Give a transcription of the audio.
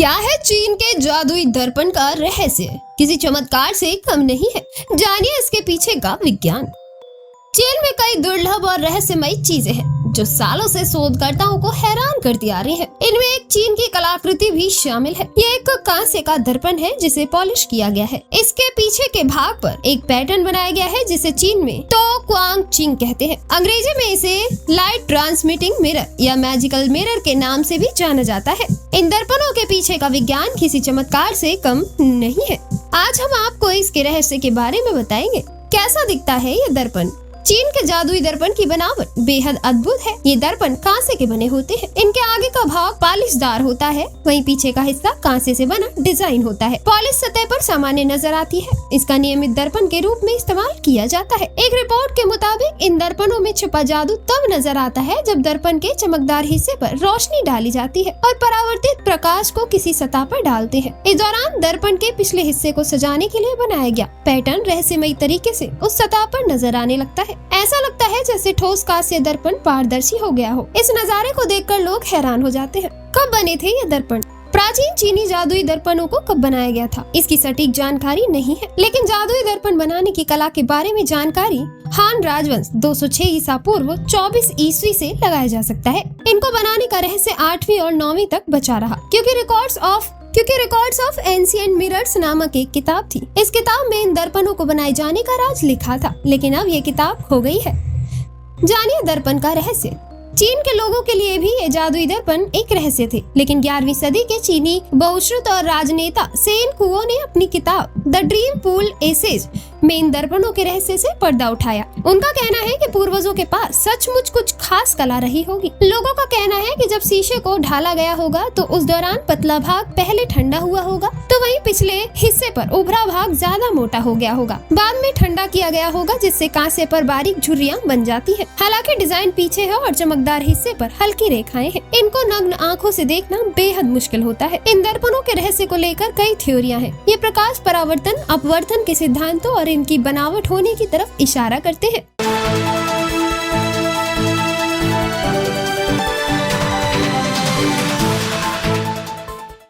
क्या है चीन के जादुई दर्पण का रहस्य? किसी चमत्कार से कम नहीं है। जानिए इसके पीछे का विज्ञान। चीन में कई दुर्लभ और रहस्यमयी चीजें हैं जो सालों से शोधकर्ताओं को हैरान करती आ रही हैं। इनमें एक चीन की कलाकृति भी शामिल है। ये एक कांसे का दर्पण है जिसे पॉलिश किया गया है। इसके पीछे के भाग पर एक पैटर्न बनाया गया है जिसे चीन में तो क्वांग चिंग कहते हैं। अंग्रेजी में इसे लाइट ट्रांसमिटिंग मिरर या मैजिकल मिरर के नाम से भी जाना जाता है। इन दर्पणों के पीछे का विज्ञान किसी चमत्कार से कम नहीं है। आज हम आपको इसके रहस्य के बारे में बताएंगे। कैसा दिखता है ये दर्पण? चीन के जादुई दर्पण की बनावट बेहद अद्भुत है। ये दर्पण कांसे के बने होते हैं। इनके आगे का भाग पॉलिशदार होता है, वहीं पीछे का हिस्सा कांसे से बना डिजाइन होता है। पॉलिश सतह पर सामान्य नजर आती है। इसका नियमित दर्पण के रूप में इस्तेमाल किया जाता है। एक रिपोर्ट के मुताबिक इन दर्पणों में छुपा जादू तब नजर आता है जब दर्पण के चमकदार हिस्से पर रोशनी डाली जाती है और परावर्तित प्रकाश को किसी सतह पर डालते हैं। इस दौरान दर्पण के पिछले हिस्से को सजाने के लिए बनाया गया पैटर्न रहस्यमयी तरीके से उस सतह पर नजर आने लगता है। ऐसा लगता है जैसे ठोस कांस्य दर्पण पारदर्शी हो गया हो। इस नजारे को देखकर लोग हैरान हो जाते हैं। कब बने थे ये दर्पण? प्राचीन चीनी जादुई दर्पणों को कब बनाया गया था इसकी सटीक जानकारी नहीं है, लेकिन जादुई दर्पण बनाने की कला के बारे में जानकारी हान राजवंश 206 ईसा पूर्व 24 ईस्वी से लगाया जा सकता है। इनको बनाने का रहस्य 8वीं और 9वीं तक बचा रहा क्योंकि रिकॉर्ड्स ऑफ एंशिएंट मिरर्स नामक एक किताब थी। इस किताब में इन दर्पणों को बनाए जाने का राज लिखा था, लेकिन अब ये किताब खो गई है। जानिए दर्पण का रहस्य। चीन के लोगों के लिए भी ये जादुई दर्पण एक रहस्य थे, लेकिन 11वीं सदी के चीनी बहुश्रुत और राजनेता सेन कुओ ने अपनी किताब द ड्रीम पूल एसेज में इन दर्पणों के रहस्य से पर्दा उठाया। उनका कहना है कि पूर्वजों के पास सचमुच कुछ खास कला रही होगी। लोगों का कहना है कि जब शीशे को ढाला गया होगा तो उस दौरान पतला भाग पहले ठंडा हुआ होगा, तो वहीं पिछले हिस्से पर उभरा भाग ज्यादा मोटा हो गया होगा। बाद में ठंडा किया गया होगा जिससे कांसे पर बारीक झुर्रियां बन जाती है। हालांकि डिजाइन पीछे है और चमकदार हिस्से पर हल्की रेखाएं हैं। इनको नग्न आंखों से देखना बेहद मुश्किल होता है। इन दर्पणों के रहस्य को लेकर कई थ्योरियां हैं। ये प्रकाश परावर्तन अपवर्तन के सिद्धांतों और इनकी बनावट होने की तरफ इशारा करते हैं।